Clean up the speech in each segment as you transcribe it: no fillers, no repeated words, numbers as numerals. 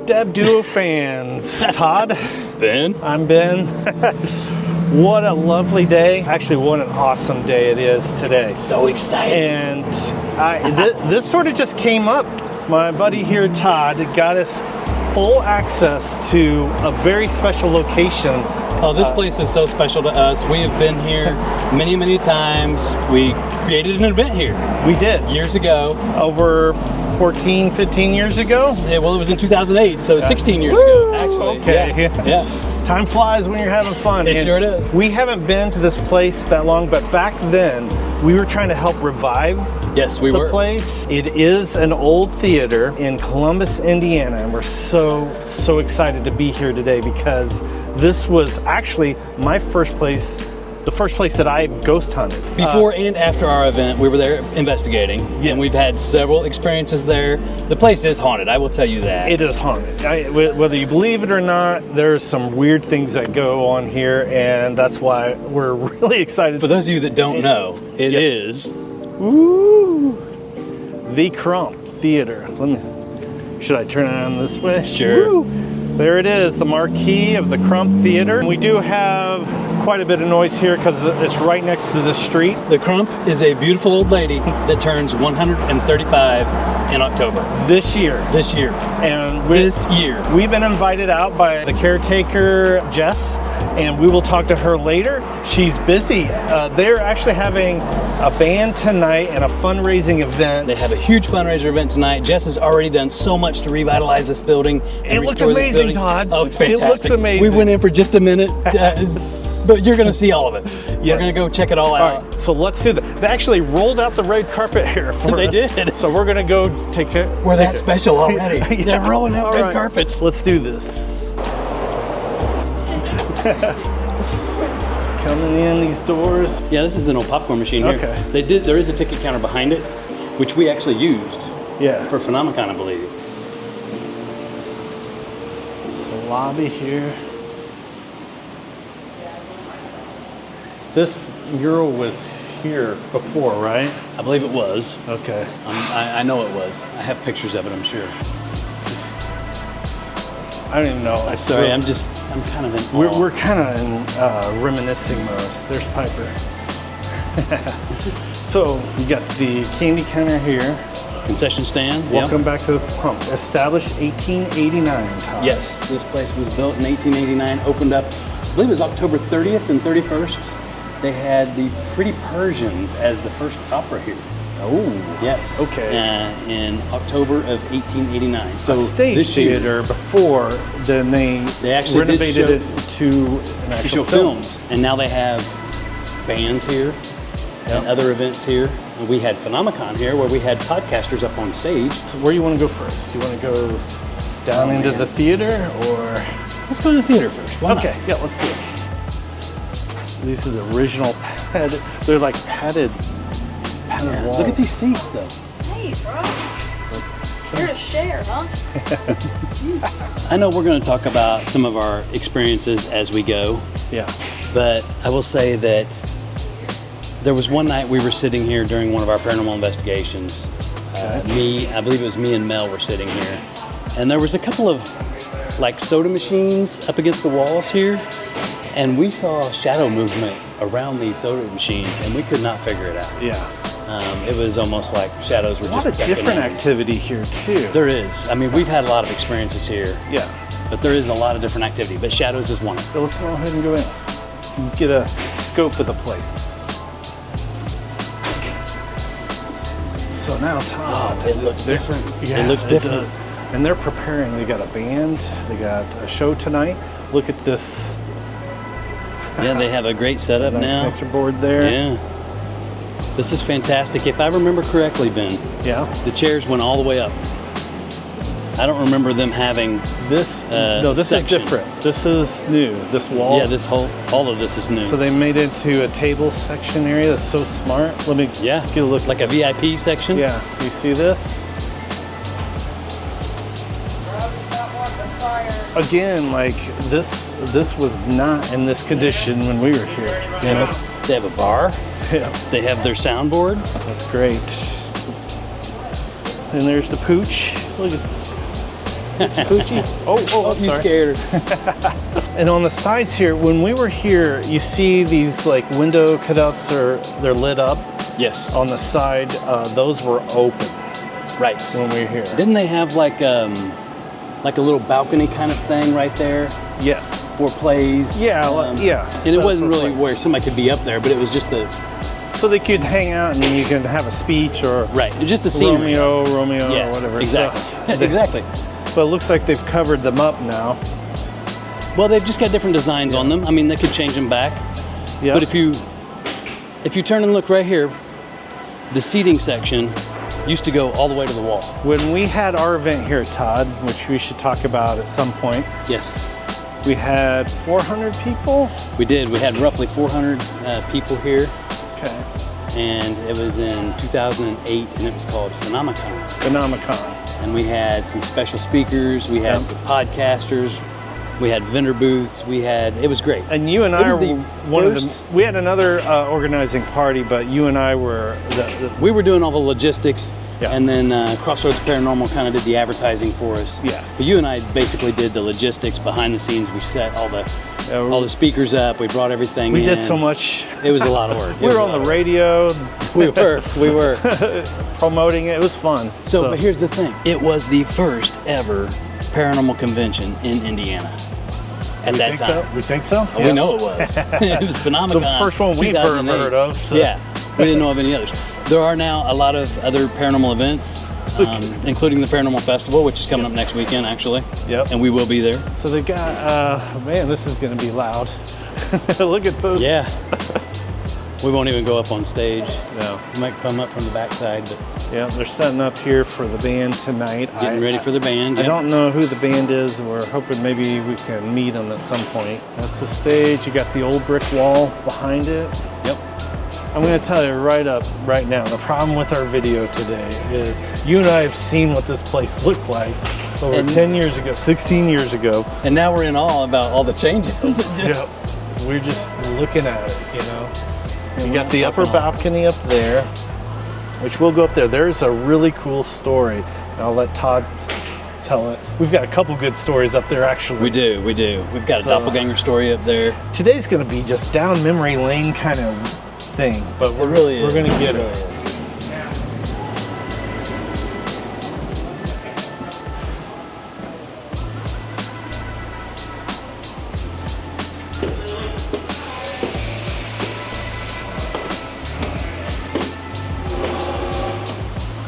Dabbling Duo fans? Todd? Ben? I'm Ben. What a lovely day. Actually, what an awesome day it is today. So excited. And this sort of just came up. My buddy here, Todd, got us full access to a very special location. Oh, this place is so special to us. We have been here many, many times. We created an event here. We did. Years ago. Over 14, 15 years ago? Yeah, well, it was in 2008, so 16 years ago, actually. Okay. Yeah. Time flies when you're having fun. It sure does. We haven't been to this place that long, but back then, we were trying to help revive the place. It is an old theater in Columbus, Indiana, and we're so excited to be here today because this was actually my first place, the first place that I've ghost hunted. Before and after our event, we were there investigating, and we've had several experiences there. The place is haunted, I will tell you that. It is haunted. Whether you believe it or not, there's some weird things that go on here, and that's why we're really excited. For those of you that don't know, it is the Crump Theatre. Should I turn it on this way? Sure. Woo. There it is, the marquee of the Crump Theatre. We do have quite a bit of noise here because it's right next to the street. The Crump is a beautiful old lady that turns 135 in October. This year. And we've been invited out by the caretaker, Jess, and we will talk to her later. She's busy. They're actually having a band tonight and a fundraising event. They have a huge fundraiser event tonight. Jess has already done so much to revitalize this building. It looks amazing, Todd. Oh, it's fantastic. It looks amazing. We went in for just a minute, but you're going to see all of it. Yes. We're going to go check it all out. All right, so let's do that. They actually rolled out the red carpet here for They us. did. So we're going to go take it. We're that special already. Yeah. They're rolling out red Right. carpets. Let's do this. Coming in these doors. Yeah, this is an old popcorn machine here. Okay. There is a ticket counter behind it, which we actually used for Phenomicon, I believe. It's the lobby here. This mural was here before, right? I believe it was. Okay. I know it was. I have pictures of it, I'm sure. I don't even know. I'm sorry, I'm kind of in awe. We're kind of in reminiscing mode. There's Piper. So you got the candy counter here. Concession stand. Welcome back to the Crump. Established 1889, Todd. Yes, this place was built in 1889, opened up, I believe it was October 30th and 31st. They had the Pretty Persians as the first opera here. Oh, yes. Okay. In October of 1889. So a stage theater before, then they actually renovated it to an actual films. And now they have bands here and other events here. And we had Phenomicon here where we had podcasters up on stage. So where do you want to go first? Do you want to go down into the theater or? Let's go to the theater first. Why not? Yeah, let's do it. These are the original padded, they're like padded walls. Look at these seats though. Hey, bro. Here to share, huh? I know we're going to talk about some of our experiences as we go. Yeah. But I will say that there was one night we were sitting here during one of our paranormal investigations. I believe it was me and Mel were sitting here. And there was a couple of like soda machines up against the walls here. And we saw shadow movement around these soda machines and we could not figure it out. Yeah. It was almost like shadows were just a lot of different activity here too. There is. I mean, we've had a lot of experiences here. Yeah. But there is a lot of different activity, but shadows is one. So let's go ahead and go in and get a scope of the place. So now, Todd, it looks different. Yeah, it looks different. Does. And they're preparing. They got a band. They got a show tonight. Look at this. Yeah, they have a great setup now. Nice mixer board there. Yeah. This is fantastic. If I remember correctly, Ben, the chairs went all the way up. I don't remember them having this. No, this section. is different. This is new. This wall. Yeah, all of this is new. So they made it into a table section area. That's so smart. Let me get a look. Like a VIP section. Yeah. You see this? Again, like this was not in this condition when we were here. You know? They have a bar. Yeah. They have their soundboard. That's great. And there's the pooch. Look at Coochie. Oh, You sorry. scared her. And on the sides here, when we were here, you see these like window cutouts. They're lit up. Yes. On the side, those were open Right. when we were here. Didn't they have like a little balcony kind of thing right there Yes. for plays? Yeah, yeah. And it So wasn't for really plays. where somebody could be up there, but it was just the So they could hang out and you could have a speech or right, just the scenery. Romeo, Yeah, or whatever. exactly. So, Exactly. but it looks like they've covered them up now. Well, they've just got different designs on them. I mean, they could change them back. Yeah. But if you turn and look right here, the seating section used to go all the way to the wall. When we had our event here, Todd, which we should talk about at some point, Yes, we had 400 people. we did. We had roughly 400 people here, Okay. and it was in 2008, and it was called Phenomenon. Phenomenon. And we had some special speakers. We had Yeah. some podcasters. We had vendor booths. It was great. And you and It I was were the one of first- them. We had another organizing party, but you and I were We were doing all the logistics, Yeah. and then Crossroads Paranormal kind of did the advertising for us. Yes. But you and I basically did the logistics behind the snes. We set all the speakers up. We brought everything. we in. did so much. It was a lot of work. We were on the radio. We were. Promoting it. It was fun. So, but here's the thing. It was the first ever paranormal convention in Indiana at that time. We think so? Oh, we know it was. It was Phenomenon. The first one we've ever 2008. heard of. So. Yeah, we didn't know of any others. There are now a lot of other paranormal events, including the Paranormal Festival, which is coming up next weekend, actually. Yep. And we will be there. So they got, man, this is going to be loud. Look at those. Yeah. We won't even go up on stage. No. We might come up from the backside, but Yeah, they're setting up here for the band tonight. getting ready for the band. I yeah. don't know who the band is. We're hoping maybe we can meet them at some point. That's the stage. You got the old brick wall behind it. Yep. I'm going to tell you right now, the problem with our video today is you and I have seen what this place looked like over And- 10 years ago, 16 years ago. And now we're in awe about all the changes. Yep. We're just looking at it, you know. You got the upper balcony up there, which we'll go up there. There's a really cool story. I'll let Todd tell it. We've got a couple good stories up there, actually. We do. We've got a So- doppelganger story up there. Today's going to be just down memory lane kind of thing, but we're really is. going to get it.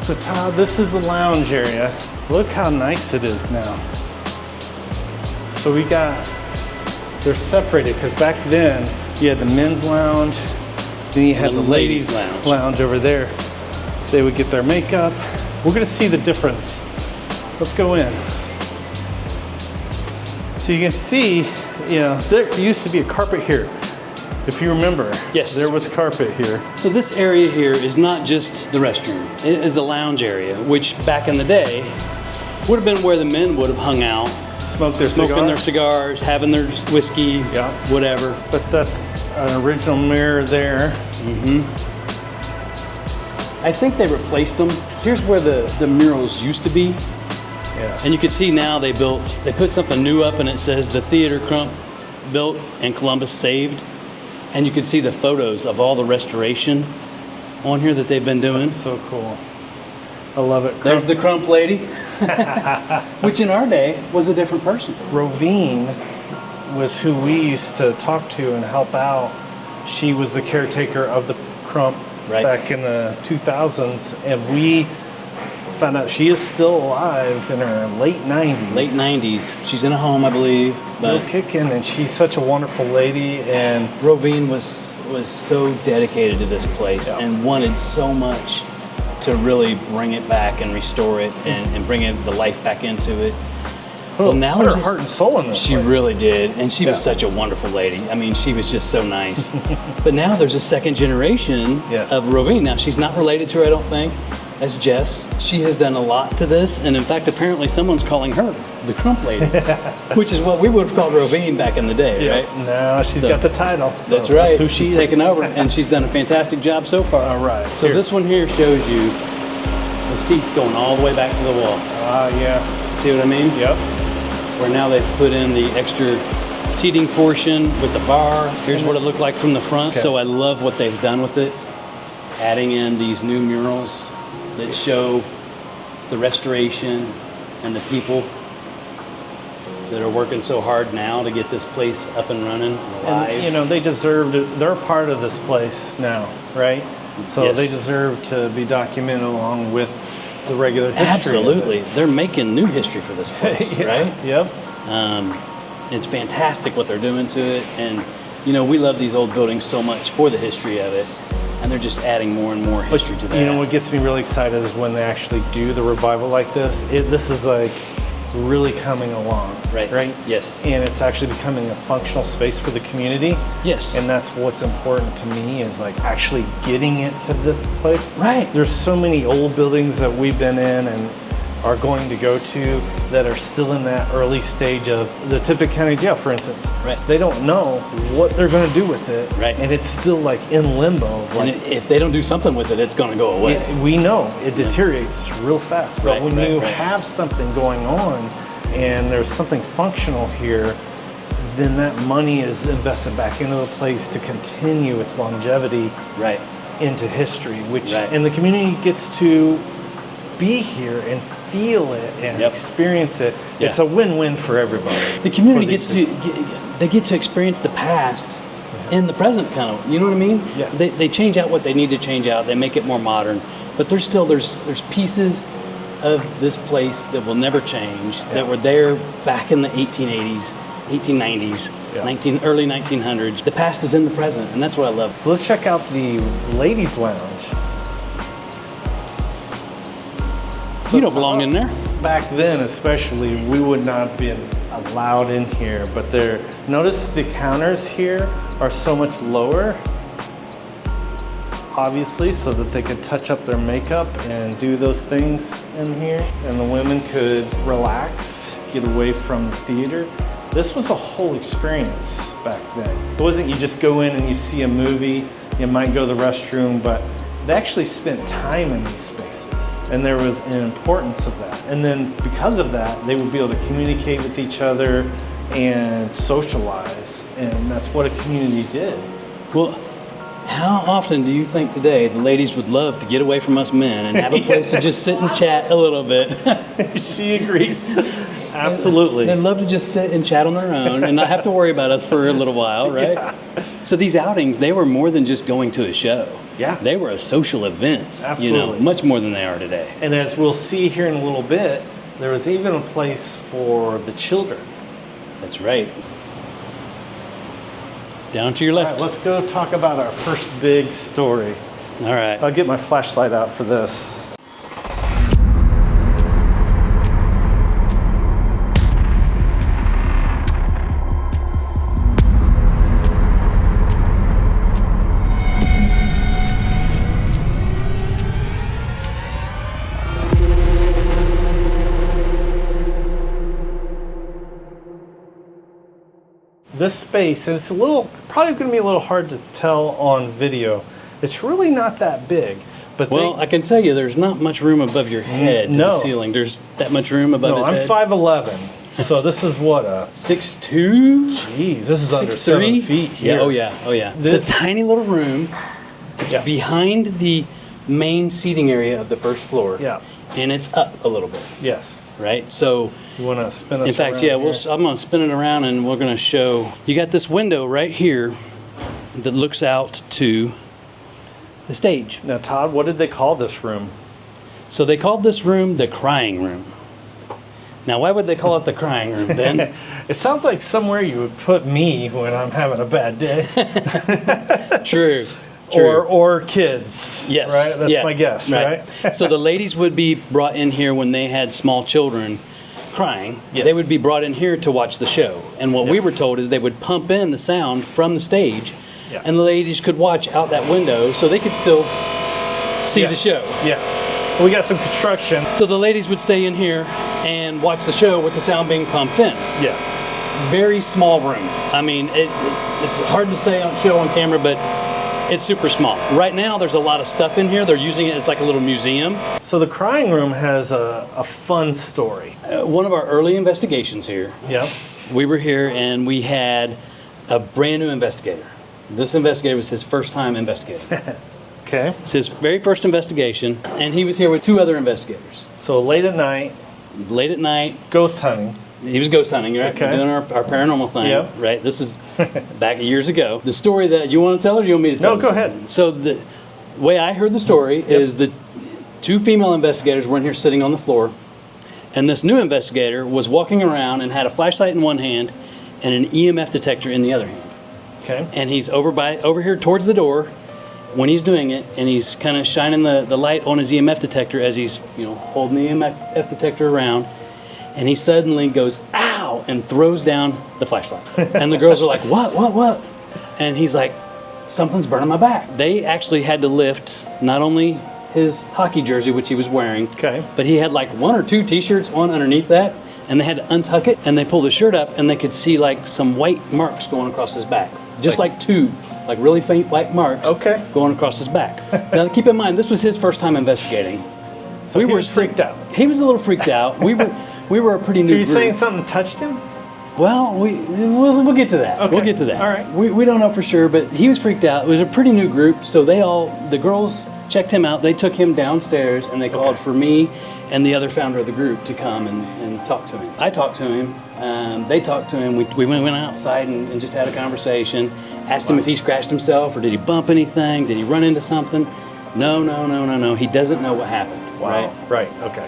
So Todd, this is the lounge area. Look how nice it is now. So they're separated because back then you had the men's lounge, then you had the ladies' lounge over there. They would get their makeup. We're gonna see the difference. Let's go in. So you can see, you know, there used to be a carpet here. If you remember, Yes. there was carpet here. So this area here is not just the restroom. It is a lounge area, which back in the day would have been where the men would have hung out, Smoking their cigars, having their whiskey, Yeah. whatever. But that's an original mirror there. I think they replaced them. Here's where the murals used to be. Yes. And you can see now they put something new up and it says the theater Crump built and Columbus saved. And you can see the photos of all the restoration on here that they've been doing. That's so cool. I love it. There's the Crump lady, which in our day was a different person. Rovine was who we used to talk to and help out. She was the caretaker of the Crump Right. back in the 2000s, and we found out she is still alive in her late 90s. Late 90s. She's in a home, I believe. Still But kicking, and she's such a wonderful lady. And Rovine was so dedicated to this place Yeah. and wanted so much to really bring it back and restore it and bring the life back into it. put her there's heart and soul in this She place. really did, and she was Yeah. such a wonderful lady. I mean, she was just so nice. But now there's a second generation Yes. of Rovine. Now she's not related to her, I don't think. That's Jess. She has done a lot to this, and in fact, apparently someone's calling her the Crump Lady, which is what we would have called Rovine back in the day, right? Now she's So- got the title. So That's right. who she She's is. taken over, and she's done a fantastic job so far. All right. So Here. this one here shows you the seats going all the way back to the wall. Yeah. See what I mean? Yep. Where now they've put in the extra seating portion with the bar. Here's what it looked like from the front. Okay. So I love what they've done with it. Adding in these new murals that show the restoration and the people that are working so hard now to get this place up and running alive. And, you know, they deserve to, they're a part of this place now, right? So Yes. they deserve to be documented along with the regular history. Absolutely. They're making new history for this place, Yeah, right? Yep. It's fantastic what they're doing to it. And, you know, we love these old buildings so much for the history of it. And they're just adding more and more history to that. You know what gets me really excited is when they actually do the revival like this. This is like really coming along, right? Yes. And it's actually becoming a functional space for the community. Yes. And that's what's important to me is like actually getting it to this place. Right. There's so many old buildings that we've been in and are going to go to that are still in that early stage of the Tippecanoe County Jail, for instance. Right. They don't know what they're going to do with it. Right. And it's still like in limbo. Of like, And if they don't do something with it, it's going to go away. we know it deteriorates real fast. But Right, when right, you right. have something going on and there's something functional here, then that money is invested back into the place to continue its longevity Right. into history, which Right. and the community gets to be here and feel it and Yep. experience it. Yeah. It's a win-win for everybody. The community For gets to they get to experience the past in the present, kind of. You know what I mean? Yes. They change out what they need to change out. They make it more modern, but there's still there's pieces of this place that will never change that were there back in the 1880s, 1890s, Yeah. early 1900s. The past is in the present, and that's what I love. So let's check out the ladies' lounge. You don't belong in there. Back then, especially, we would not have been allowed in here. But notice the counters here are so much lower, obviously, so that they could touch up their makeup and do those things in here. And the women could relax, get away from the theater. This was a whole experience back then. It wasn't you just go in and you see a movie, you might go to the restroom, but they actually spent time in these spaces. And there was an importance of that. And then because of that, they would be able to communicate with each other and socialize. And that's what a community did. Well, how often do you think today the ladies would love to get away from us men and have a place to just sit and chat a little bit? She agrees. Absolutely. They'd love to just sit and chat on their own and not have to worry about us for a little while, right? Yeah. So these outings, they were more than just going to a show. Yeah. They were a social events, Absolutely. much more than they are today. And as we'll see here in a little bit, there was even a place for the children. That's right. Down to your All left. right, let's go talk about our first big story. All right. I'll get my flashlight out for this. This space, and it's probably going to be a little hard to tell on video. It's really not that big, but Well, I can tell you there's not much room above your head to No. the ceiling. There's that much room above his I'm head. 5'11", so this is what 6'2", geez, this is under 7 feet here. Yeah, oh yeah. It's a tiny little room. It's Yeah. behind the main seating area of the first floor. Yeah. And it's up a little bit, Yes. right? So, You want to spin us in fact, around yeah, here? I'm going to spin it around and we're going to show. You got this window right here that looks out to the stage. Now, Todd, what did they call this room? So they called this room the crying room. Now, why would they call it the crying room, Ben? It sounds like somewhere you would put me when I'm having a bad day. True. True. Or kids. Yes. Right? That's yeah, my guess, right? So the ladies would be brought in here when they had small children crying. Yes. They would be brought in here to watch the show. And what we were told is they would pump in the sound from the stage, Yeah. and the ladies could watch out that window so they could still see Yeah. the show. Yeah. We got some construction. So the ladies would stay in here and watch the show with the sound being pumped in. Yes. Very small room. I mean, it's hard to say on show on camera, but It's super small. Right now, there's a lot of stuff in here. They're using it as like a little museum. So the crying room has a fun story. One of our early investigations here. Yeah. We were here and we had a brand new investigator. This investigator was his first time investigating. Okay. It's his very first investigation, and he was here with 2 other investigators. So late at night. Late at night. Ghost hunting. He was ghost hunting, right? Okay. Doing our paranormal thing, Yep. right? This is back years ago. The story that you want to tell, or you want me to tell? No, go ahead. So the way I heard the story is the 2 female investigators were in here sitting on the floor, and this new investigator was walking around and had a flashlight in one hand and an EMF detector in the other hand. Okay. And he's over here towards the door when he's doing it, and he's kind of shining the light on his EMF detector as he's holding the EMF detector around. And he suddenly goes, ow, and throws down the flashlight. And the girls are like, what? And he's like, something's burning my back. They actually had to lift not only his hockey jersey, which he was wearing, but he had like 1 or 2 t-shirts on underneath that, and they had to untuck it, and they pulled the shirt up, and they could see like some white marks going across his back. Just like 2, like really faint white marks going across his back. Now keep in mind, this was his first time investigating. So he was freaked out. He was a little freaked out. We were a pretty new So you're group. saying something touched him? Well, we'll get to that. Okay. We'll get to that. All right. We don't know for sure, but he was freaked out. It was a pretty new group, so the girls checked him out. They took him downstairs, and they called for me and the other founder of the group to come and talk to him. I talked to him. They talked to him. We went outside and just had a conversation. Asked him if he scratched himself or did he bump anything? Did he run into something? No. He doesn't know what happened. Wow. Right. Okay.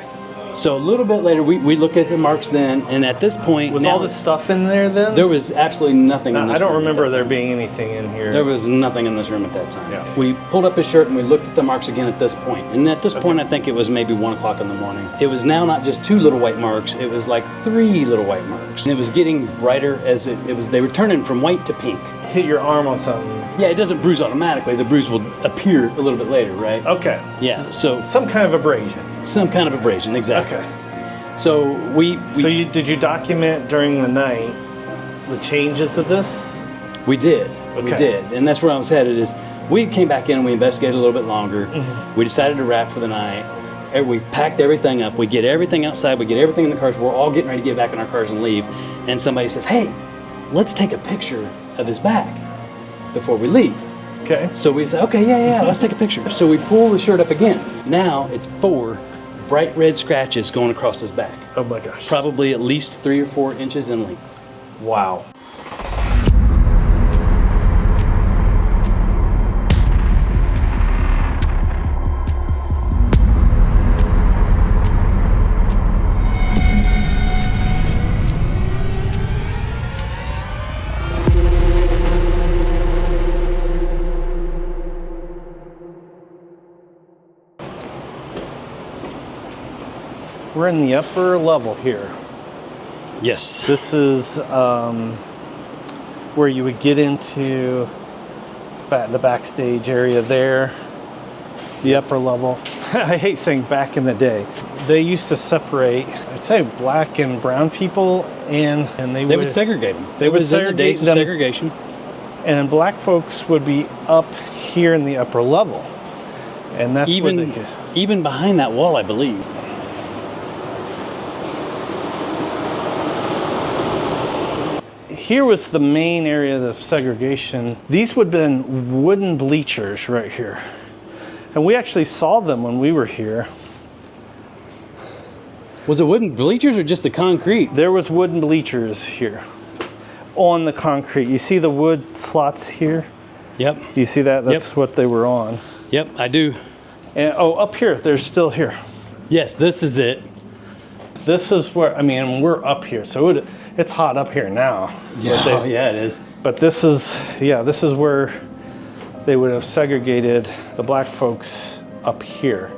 So a little bit later, we look at the marks then, and at this point... Was all this stuff in there then? There was absolutely nothing in this room. I don't remember there being anything in here. There was nothing in this room at that time. Yeah. We pulled up his shirt and we looked at the marks again at this point. And at this point, I think it was maybe 1 o'clock in the morning. It was now not just 2 little white marks, it was like 3 little white marks. And it was getting brighter as they were turning from white to pink. Hit your arm on something. Yeah, it doesn't bruise automatically. The bruise will appear a little bit later, right? Okay. Yeah, so... Some kind of abrasion. Some kind of abrasion, exactly. Okay. So did you document during the night the changes of this? We did. We did. And that's where I was headed is we came back in and we investigated a little bit longer. We decided to wrap for the night. We packed everything up. We get everything outside. We get everything in the cars. We're all getting ready to get back in our cars and leave. And somebody says, hey, let's take a picture of his back before we leave. Okay. So we said, okay, yeah, let's take a picture. So we pull the shirt up again. Now it's 4 bright red scratches going across his back. Oh my gosh. Probably at least 3 or 4 inches in length. Wow. We're in the upper level here. Yes. This is where you would get into the backstage area there, the upper level. I hate saying back in the day. They used to separate, I'd say, black and brown people, and they would segregate them. They would in the days of segregation. And black folks would be up here in the upper level. And that's even behind that wall, I believe. Here was the main area of segregation. These would have been wooden bleachers right here. And we actually saw them when we were here. Was it wooden bleachers or just the concrete? There was wooden bleachers here on the concrete. You see the wood slots here? Yep. Do you see that? That's what they were on. Yep, I do. And up here, they're still here. Yes, this is it. This is where, we're up here, so it's hot up here now. Yeah, yeah, it is. But this is where they would have segregated the black folks up here.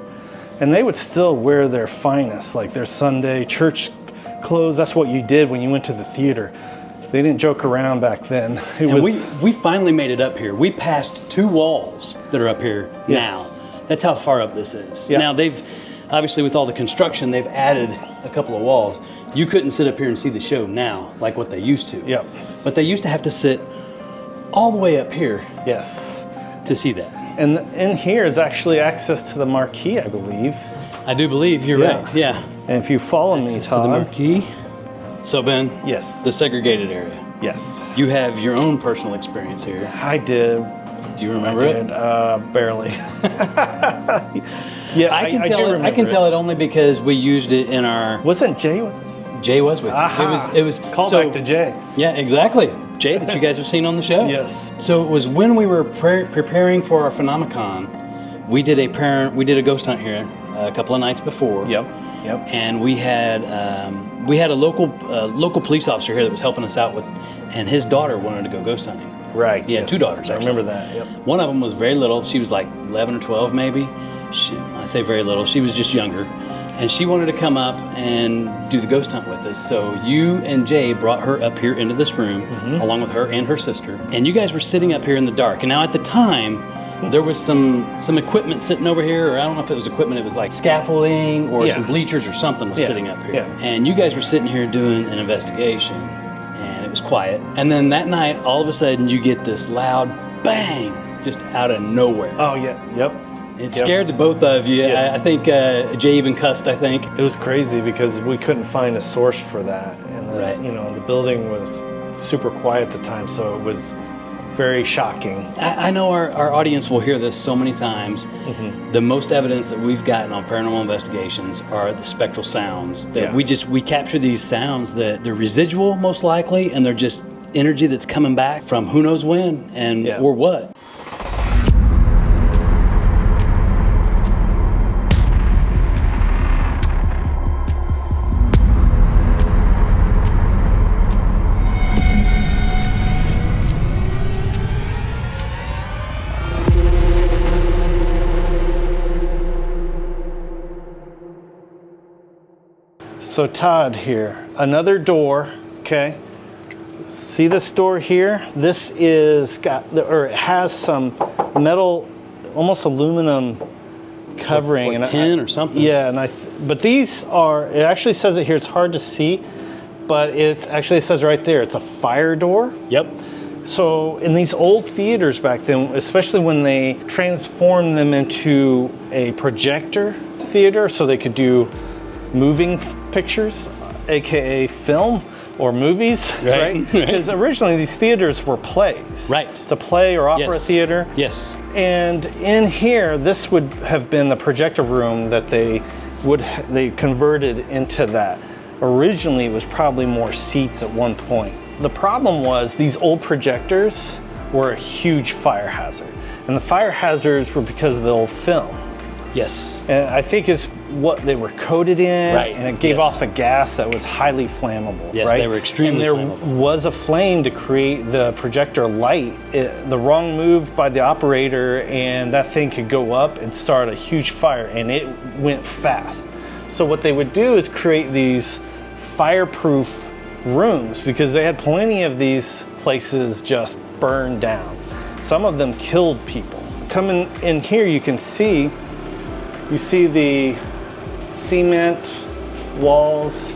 And they would still wear their finest, like their Sunday church clothes. That's what you did when you went to the theater. They didn't joke around back then. We finally made it up here. We passed 2 walls that are up here now. That's how far up this is. Yeah. Now they've, obviously with all the construction, they've added a couple of walls. You couldn't sit up here and see the show now like what they used to. Yep. But they used to have to sit all the way up here. Yes. to see that. And in here is actually access to the marquee, I believe. I do believe you're right. Yeah. And if you follow me, Access Todd. to the marquee. So Ben. Yes. The segregated area. Yes. You have your own personal experience here. I did. Do you remember it? Barely. Yeah, I can I tell do it. remember I can tell it only because we used it in our. Wasn't Jay with us? Jay was with us. It was call back to Jay. Yeah, exactly. Jay, that you guys have seen on the show. Yes. So it was when we were preparing for our Phenomenon. We did a ghost hunt here a couple of nights before. Yep. And we had a local police officer here that was helping us out with, and his daughter wanted to go ghost hunting. Right. He had two daughters. Actually. I remember that. Yep. One of them was very little. She was like 11 or 12 maybe. I say very little. She was just younger. And she wanted to come up and do the ghost hunt with us. So you and Jay brought her up here into this room, along with her and her sister. And you guys were sitting up here in the dark. And now at the time, there was some equipment sitting over here, or I don't know if it was equipment, it was like scaffolding or some bleachers or something was sitting up here. Yeah. And you guys were sitting here doing an investigation, and it was quiet. And then that night, all of a sudden, you get this loud bang just out of nowhere. Oh, yeah. Yep. It scared the both of you. Yes. I think Jay even cussed, I think. It was crazy because we couldn't find a source for that. And the building was super quiet at the time, so it was very shocking. I know our audience will hear this so many times. The most evidence that we've gotten on paranormal investigations are the spectral sounds. That we capture these sounds that they're residual most likely, and they're just energy that's coming back from who knows when and or what. So Todd here, another door, okay? See this door here? This is it has some metal, almost aluminum covering. Or tin or something. Yeah, but these are, it actually says it here, it's hard to see, but it actually says right there, it's a fire door. Yep. So in these old theaters back then, especially when they transformed them into a projector theater so they could do moving pictures, aka film or movies, right? Because originally these theaters were plays. Right. It's a play or opera theater. Yes. And in here, this would have been the projector room that they converted into that. Originally, it was probably more seats at one point. The problem was these old projectors were a huge fire hazard. And the fire hazards were because of the old film. Yes. And I think it's what they were coated in, and it gave off a gas that was highly flammable. Yes, right? they were extremely flammable. And there was a flame to create the projector light. The wrong move by the operator, and that thing could go up and start a huge fire, and it went fast. So what they would do is create these fireproof rooms, because they had plenty of these places just burned down. Some of them killed people. Coming in here, you can see the cement walls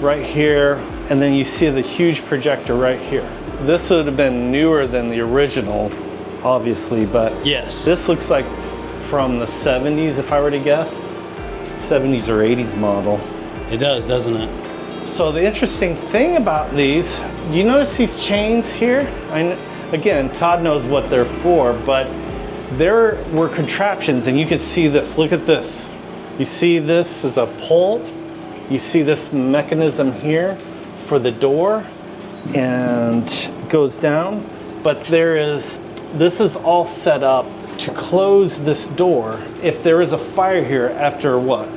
right here, and then you see the huge projector right here. This would have been newer than the original, obviously, but this looks like from the 70s, if I were to guess. 70s or 80s model. It does, doesn't it? So the interesting thing about these, you notice these chains here? Again, Todd knows what they're for, but there were contraptions, and you can see this. Look at this. You see this is a pole. You see this mechanism here for the door, and it goes down. But this is all set up to close this door if there is a fire here after what?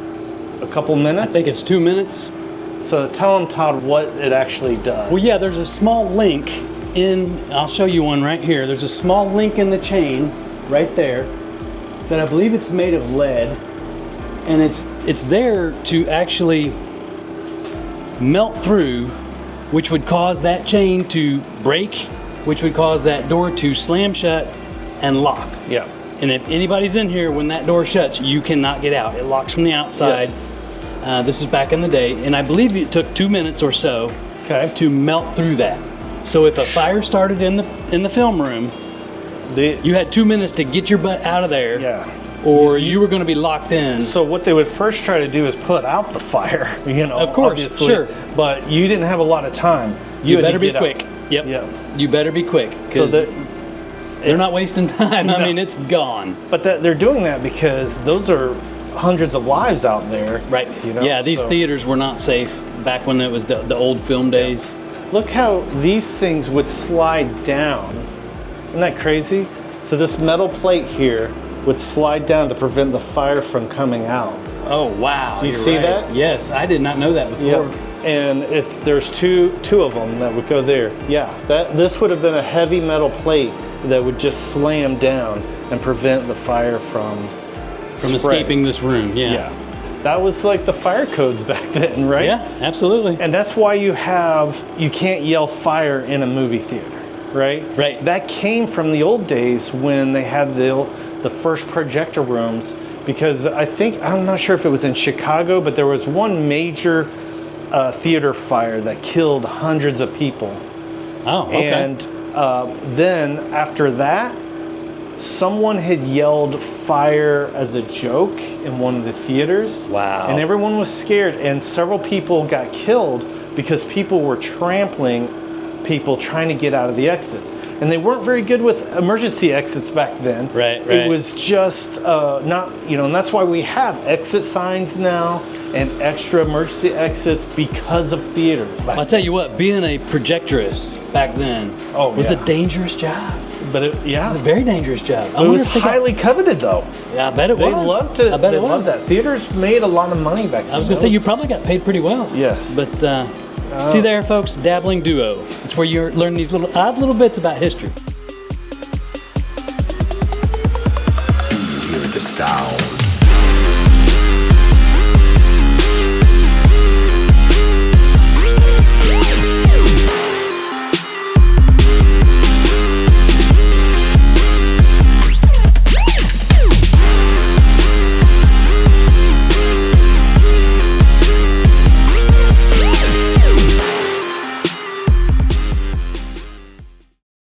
A couple minutes? I think it's 2 minutes. So tell them, Todd, what it actually does. Well, yeah, there's a small link I'll show you one right here. There's a small link in the chain right there that I believe it's made of lead, and it's there to actually melt through, which would cause that chain to break, which would cause that door to slam shut and lock. Yeah. And if anybody's in here when that door shuts, you cannot get out. It locks from the outside. This is back in the day, and I believe it took 2 minutes or so to melt through that. So if a fire started in the film room, You had 2 minutes to get your butt out of there. Yeah. Or you were going to be locked in. So what they would first try to do is put out the fire, you know. Of course, obviously. sure. But you didn't have a lot of time. You better be get quick. out. Yep. Yeah. You better be quick. So that they're not wasting time. No. I mean, it's gone. But they're doing that because those are hundreds of lives out there. Right. You know? Yeah, these So- theaters were not safe back when it was the old film days. Look how these things would slide down. Isn't that crazy? So this metal plate here would slide down to prevent the fire from coming out. Oh, wow. Do you you're see right. that? Yes, I did not know that before. And there's two of them that would go there. Yeah, this would have been a heavy metal plate that would just slam down and prevent the fire from escaping this room. Yeah. That was like the fire codes back then, right? Yeah, absolutely. And that's why you can't yell fire in a movie theater, right? Right. That came from the old days when they had the first projector rooms, because I'm not sure if it was in Chicago, but there was one major theater fire that killed hundreds of people. Oh, okay. And then after that, someone had yelled fire as a joke in one of the theaters. Wow. And everyone was scared, and several people got killed because people were trampling people trying to get out of the exits. And they weren't very good with emergency exits back then. Right. It was just not, and that's why we have exit signs now and extra emergency exits because of theaters. I'll tell you what, being a projectorist back then was a dangerous job. But it was a very dangerous job. It was highly coveted, though. Yeah, I bet it was. They loved that. Theaters made a lot of money back then. I was going to say, you probably got paid pretty well. Yes. But see there, folks, Dabbling Duo. It's where you learn these odd little bits about history. Hear the sound